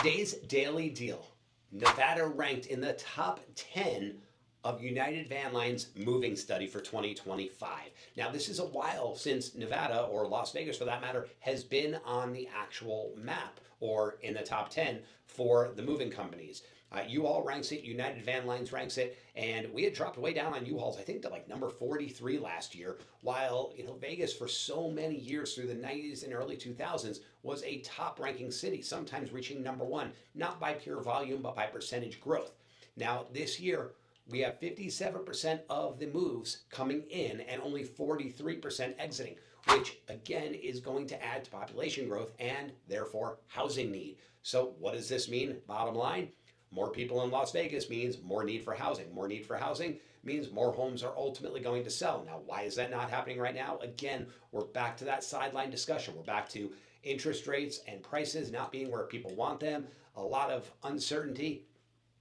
Today's daily deal. Nevada ranked in the top 10 of United Van Line's moving study for 2025. Now, this is a while since Nevada, or Las Vegas for that matter, has been on the actual map or in the top 10 for the moving companies. U-Haul ranks it, United Van Lines ranks it, and we had dropped way down on U-Hauls, I think, to like number 43 last year, while Vegas for so many years through the 90s and early 2000s was a top ranking city, sometimes reaching number one, not by pure volume, but by percentage growth. Now, this year, we have 57% of the moves coming in and only 43% exiting, which again is going to add to population growth and therefore housing need. So what does this mean? Bottom line, more people in Las Vegas means more need for housing. More need for housing means more homes are ultimately going to sell. Now, why is that not happening right now? Again, we're back to that sideline discussion. We're back to interest rates and prices not being where people want them, a lot of uncertainty.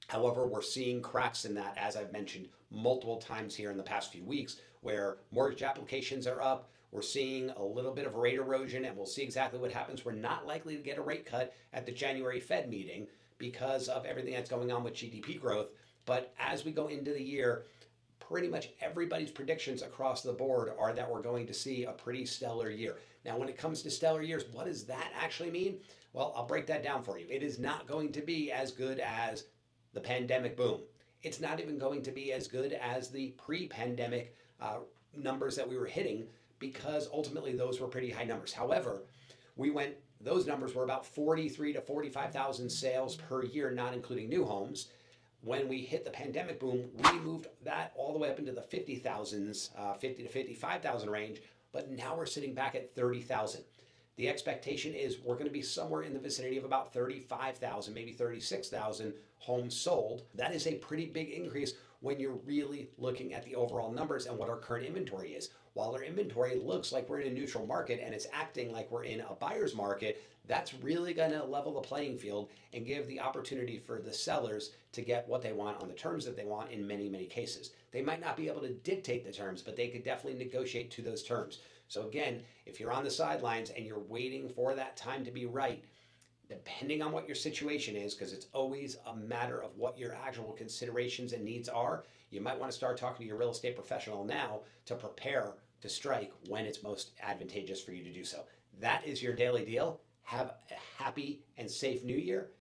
However, we're seeing cracks in that, as I've mentioned multiple times here in the past few weeks, where mortgage applications are up. We're seeing a little bit of rate erosion, and we'll see exactly what happens. We're not likely to get a rate cut at the January Fed meeting because of everything that's going on with GDP growth. But as we go into the year, pretty much everybody's predictions across the board are that we're going to see a pretty stellar year. Now, when it comes to stellar years, what does that actually mean? Well, I'll break that down for you. It is not going to be as good as the pandemic boom. It's not even going to be as good as the pre-pandemic numbers that we were hitting, because ultimately those were pretty high numbers. However, those numbers were about 43 to 45,000 sales per year, not including new homes. When we hit the pandemic boom, we moved that all the way up into the 50,000s, 50 to 55,000 range, but now we're sitting back at 30,000. The expectation is we're going to be somewhere in the vicinity of about 35,000, maybe 36,000 homes sold. That is a pretty big increase when you're really looking at the overall numbers and what our current inventory is. While our inventory looks like we're in a neutral market and it's acting like we're in a buyer's market, that's really going to level the playing field and give the opportunity for the sellers to get what they want on the terms that they want in many, many cases. They might not be able to dictate the terms, but they could definitely negotiate to those terms. So again, if you're on the sidelines and you're waiting for that time to be right, depending on what your situation is, because it's always a matter of what your actual considerations and needs are, you might want to start talking to your real estate professional now to prepare to strike when it's most advantageous for you to do so. That is your daily deal. Have a happy and safe new year,